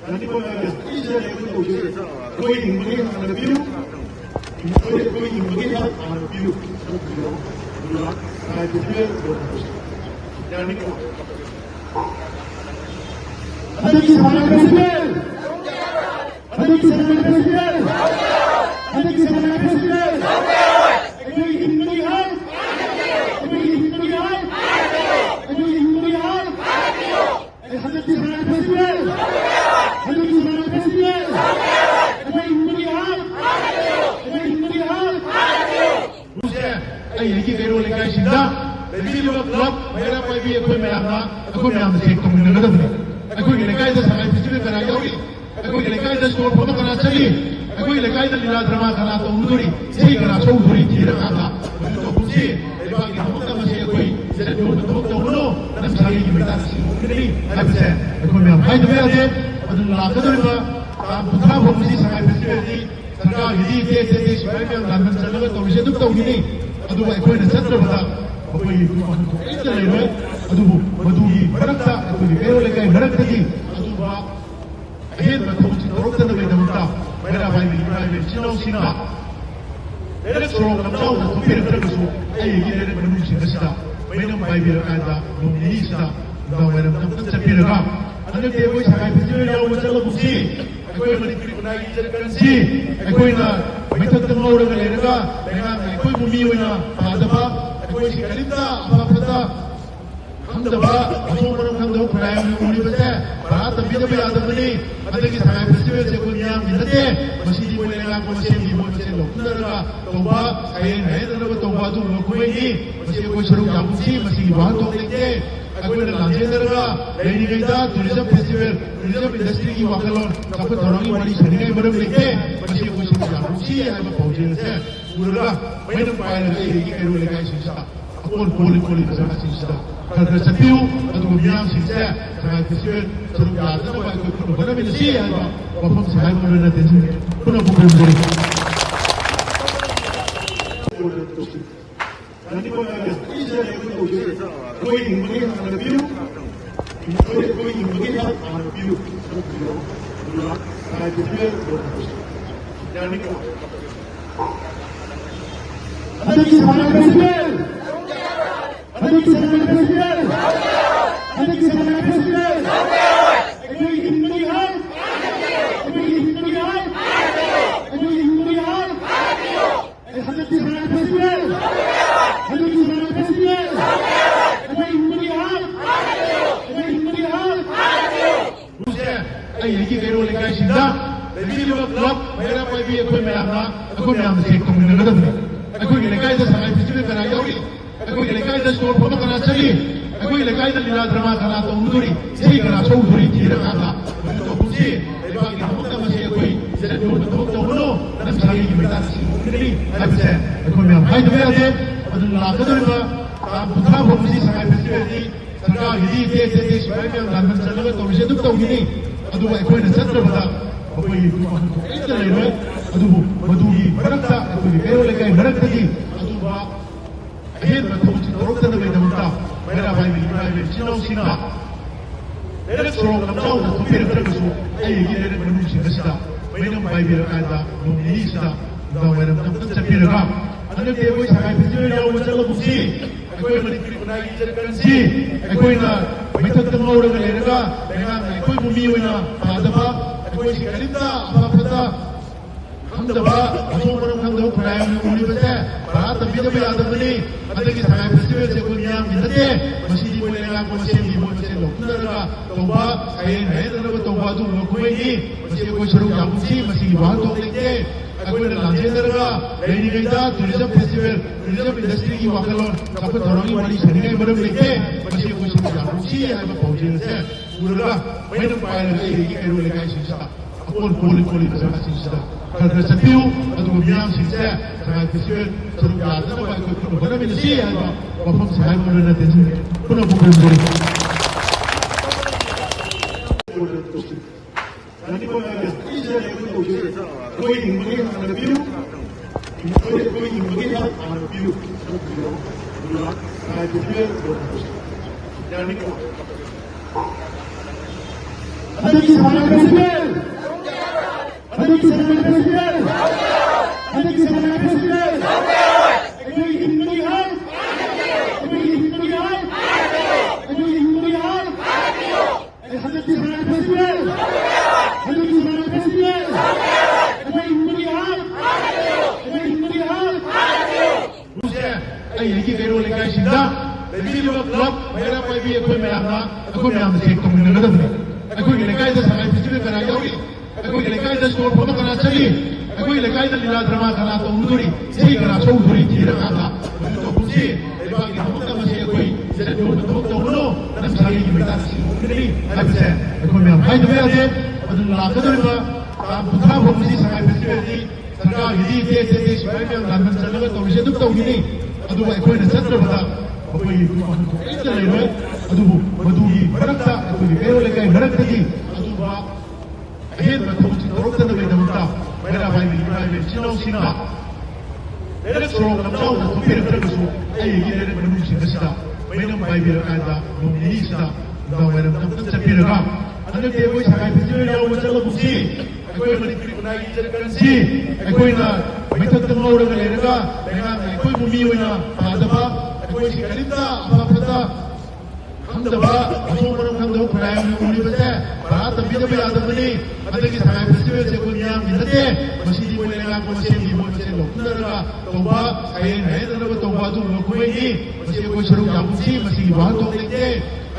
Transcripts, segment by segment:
nanti kau ada istilah yang itu je. Kau ingin melihat anak biru, kau ingin melihat anak biru, saya berpikir jangan ikut. Ada kisah presiden, ada kisah presiden, ada kisah presiden. Kau ingin melihat, kau ingin melihat, kau ingin melihat. Ada kisah presiden. ये करो लेकर शिंदा लेकिन ये club मेरा कोई भी कोई मैं अपना कोई मैं आपसे एक कम्युनिटी नगद में कोई लेकर इधर समाज फेस्टिवल करा जाओगी कोई लेकर इधर स्टोर फोटो करा चाहिए कोई लेकर इधर लीला ड्रामा करा तो उधरी सही करा तो उधरी चीज़ रखा था तो कुछ ये बाकी हम तो मशीन कोई जैसे तो बोलो ना सारी की बेटा नहीं अब से कोई मैं भाई तो मेरा दे और लाखों तो इनका बुद्धा भोगी समाज फेस्टिवल दी सरकार यदि ये शिवाय में लाभ चलेगा तो विषय तो नहीं अदुबा अखोइना चत्रबदा अखोई इतना लेवे अदुबु मधुगी मरक्ता अखोई केरो लेकाय मरक्तगी अदुबा अहेन मथुची तोरक्तन बेदमता मेरा भाई इब्राहिम चिनौसिना लेरे सोरो नमचाउ तुपिर तरगसु एगी लेरे मनुची नसिदा मेनम भाई बिरकादा नुनिसिदा दावरम तम चपिरगा अने देवोय सगाय फेस्टिवल याव मचल बुसी अखोई मनिपुरी बनाई जरकनसी अखोइना मैथक तमौरगा लेरगा कोई मुमी होना आदबा कोई करीबता आपदा हमदबा असोमन खंदो प्राय मुनी बसे बात अभी जब आदबनी अदे की सगाय फेस्टिवल से कोई नियम मिलते मसीदी बोले लगा को मसीदी भी बोले से लोकनरगा तौबा आए है तब तौबा तो कोई नहीं मसीदी कोई शुरू जामुसी मसीदी बात तो लेके अकोई लांजेदरगा लेनी गईदा टूरिज्म फेस्टिवल टूरिज्म इंडस्ट्री की वाकलोन सब तोरंगी वाली सनिगे मरम लेके मसीदी कोई शुरू जामुसी है अब पहुंचे से उरगा मैंने पाया है ये करो लेकर शिक्षा अपन कोली कसम शिक्षा कर सकती हूँ तो मियां शिक्षा सगाई फेस्टिवल शुरू करना तो बात कोई बना भी नहीं है अब हम सगाई में ना देंगे पुनः बुकरम करें nanti kau ada istilah yang itu je. Kau ingin melihat anak biru, kau ingin melihat anak biru, saya berpikir jangan ikut. Ada kisah presiden, ada kisah presiden, ada kisah presiden. Kau ingin melihat, kau ingin melihat, kau ingin melihat. Ada kisah presiden, ada kisah presiden. Kau ingin melihat, kau ingin melihat. ये करो लेकर शिंदा लेकिन ये club मेरा कोई भी कोई मैं अपना कोई मैं आपसे एक कम्युनिटी नगद में कोई लेकर इधर समाज फेस्टिवल करा जाओगी कोई लेकर इधर स्टोर फोटो करा चाहिए कोई लेकर इधर लीला ड्रामा करा तो उधरी सही करा तो उधरी चीज़ रखा था तो कुछ ये बाकी हम तो मशीन कोई जैसे तो बोलो ना सारी की बेटा नहीं अब से कोई मैं भाई तो मेरा दे और लाखों तो इनका बुद्धा भोगी समाज फेस्टिवल दी सरकार यदि ये शिवाय में लाभ चलेगा तो विषय तो नहीं अदुबा अखोइना चत्रबदा अखोई इतना लेवे अदुबु मधुगी मरक्ता अखोई केरो लेकाय मरक्तगी अदुबा अहेन मथुची तोरक्तन बेदमता मेरा भाई इब्राहिम चिनौसिना लेरे सोरो नमचाउ तुपिर तरगसु एगी लेरे मनुची नसिदा मेनम भाई बिरकादा नुनिसिदा दावरम तम चपिरगा अने देवोय सगाय फेस्टिवल याव मचल बुसी कोई मनिपुरी बनाई जरकनसी कोई ना मैथक तमौरगा लेरगा कोई मुमी होना आदबा कोई करीबता आपदा हमदबा असोमन खंदो प्राय मुनी बसे बात अभी जब आदबनी अदे की सगाई फेस्टिवल से कोई नियम मिलते मसीदी बोले लगा को मसीदी भी बोले से लोकनरगा तौबा आए है तब तौबा तो कोई नहीं मसीदी कोई शुरू जामुसी मसीदी बात तो लेके अकोई लांजेदरगा लेनी गईदा टूरिज्म फेस्टिवल टूरिज्म इंडस्ट्री की वाकलोन सब तोरंगी वाली सनिगे मरम लेके मसीदी कोई शुरू जामुसी है अब पहुंचे से उरगा मैंने पाया है ये करो लेकर शिक्षा अपन कोली कसम शिक्षा कर सकती हूँ तो मियां शिक्षा सगाई फेस्टिवल शुरू करना तो बात कोई बना भी नहीं है अब हम सगाई में ना देंगे पुनः बुकरम करें nanti kau ada istilah yang itu je. Kau ingin melihat anak biru, kau ingin melihat anak biru, saya berpikir jangan ikut. 하늘기 사랑의 프레시델! 하늘기 사랑의 프레시델! 하늘기 사랑의 프레시델! Every human heart! Every human heart! Every human heart! 하늘기 사랑의 프레시델! 하늘기 사랑의 프레시델! Every human heart! Every human heart! Ai yaki kero le kai shinda Baby Liver Club Mayra Pai Bi Akoi Mayamna Akoi Mayamna Sek Tong Nang Nadamne Akoi Ki Lekai Da Sangai Festival Kana Yauri Akoi Ki Lekai Da Store Photo Kana Chali Akoi Ki Lekai Da Lila Drama Kana Tong Uduri Sei Kana Chou Uduri Tira Kata Madu Tong Kusi Eba Ki Hamuk Da Masi Akoi Zera Tong Tong Tong Uno Nam Sari Ki Mita Si Uduri Hai Pse Akoi Mayam Hai Dwe Ade Madu Laka Doriba Bukha Bhomsi Sangai Festival Di Sarkar Hidi Te Te Te Shibai Mayam Lanman Chalaga Tong She Duk Tong Gini aduba aikoina chatrabada akhoi ita leiroi adubu madugi marakta akhoi kero lekai maraktagi aduba ahen mathabuchi torokta na bedamta maira bai bi bai bi chinau sina lere sorong namchau na thupir tragusu ai gi lere manu singasida mainam bai bi rakada nomini sida da wairam tam chapiraga ane te koi sagai festival yaw machala busi akhoi manipuri kunai jarkansi aikoina maithak tanglauraga lerega akhoi mumi oina padaba akhoi si karimda apapata hamdaba asomaram hamdaba kunayam ulibase ba tambida ba yadamani adagi sagai festival se koi miyam minate masidi koi lega ko masidi mo se loknaraga toba ayen hayadaba toba du lokoi ni masidi koi sharu yabusi masidi wa to leke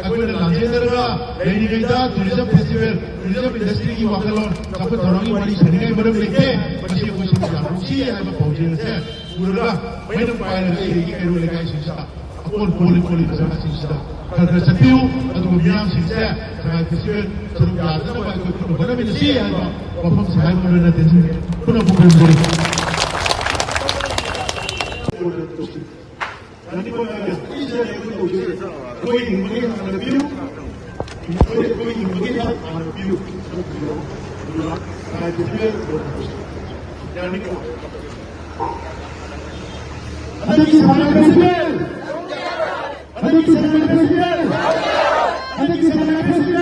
akhoi na lanjendaraga leini gaida tourism festival tourism industry ki wakalon kapat thorangi wali sanigai maram leke masidi koi sharu yabusi aiba paujel se urga mainam paira ke igi kero lekai sinsa akon poli poli kasama sinsa kar sapiu adu miyam sinsa sagai festival sharu yadana ba ko kuno bana min si aiba wafam sagai mo na tensin kuno bukan dari nanti ko na isa ko ko koi ingmagi na biu koi ingmagi na biu sagai festival yani ko 하늘기 사랑의 프레시델! 하늘기 사랑의 프레시델! 하늘기 사랑의 프레시델!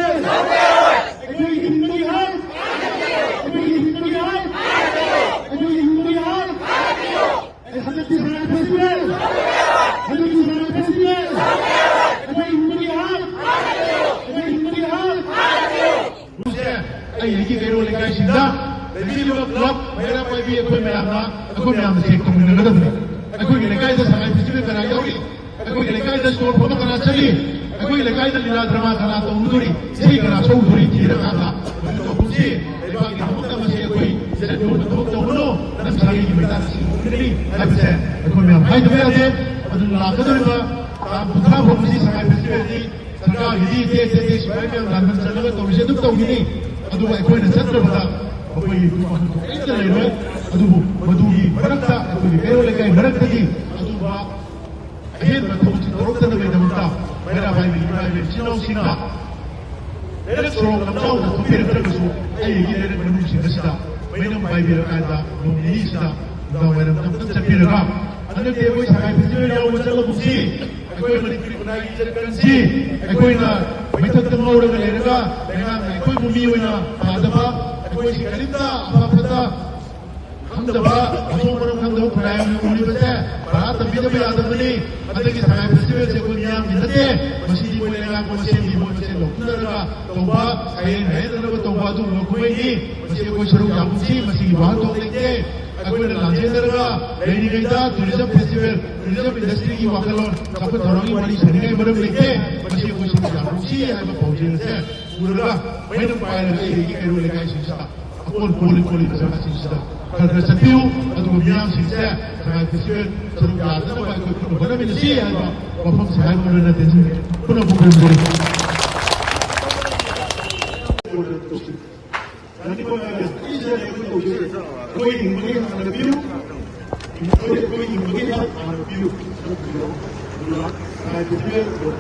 Every human heart! Every human heart! Every human heart! 하늘기 사랑의 프레시델! 하늘기 사랑의 프레시델! Every human heart! Every human heart! Ai yaki kero le kai shinda Baby Liver Club Mayra Pai Bi Akoi Mayamna Akoi Mayamna Sek Tong Nang Nadamne Akoi Ki Lekai Da Sangai Festival Kana Yauri Akoi Ki Lekai Da Store Photo Kana Chali Akoi Ki Lekai Da Lila Drama Kana Tong Uduri Sei Kana Chou Uduri Tira Kata Madu Tong Kusi Eba Ki Hamuk Da Masi Akoi Zera Tong Tong Tong Uno Nam Sari Ki Mita Si Uduri Hai Pse Akoi Mayam Hai Dwe Ade Madu Laka Doriba Bukha Bhomsi Sangai Festival Di Sarkar Hidi Te Te Te Shibai Mayam Lanman Chalaga Tong She Duk Tong Gini aduba aikoina chatrabada akhoi ita leiroi adubu madugi marakta akhoi kero lekai maraktagi aduba ahen mathabuchi torokta na bedamta maira bai bi bai bi chinau sina lere sorong namchau na thupir tragusu ai gi lere manu singasida mainam bai bi rakada nomini sida da wairam tam chapiraga ane te koi sagai festival yaw machala busi akhoi manipuri kunai jarkansi aikoina maithak tanglauraga lerega akhoi mumi oina padaba akhoi si karimda apapata hamdaba asomaram hamdaba kunayam ulibase ba tambida ba yadamani adagi sagai festival se koi miyam minate masidi koi lega ko masidi mo se loknaraga toba ayen hayadaba toba du lokoi ni masidi koi sharu yabusi masidi wa to leke akhoi na lanjendaraga leini gaida tourism festival tourism industry ki wakalon kapat thorangi wali sanigai maram leke masidi koi sharu yabusi aiba paujel se urga mainam paira ke igi kero lekai sinsa akon poli poli kasama sinsa kar sapiu adu miyam sinsa sagai festival sharu yadana ba ko kuno bana min si aiba wafam sagai mo na tensin kuno bukan dari nanti ko na isa ko koi ingmagi na biu koi ingmagi na biu sagai festival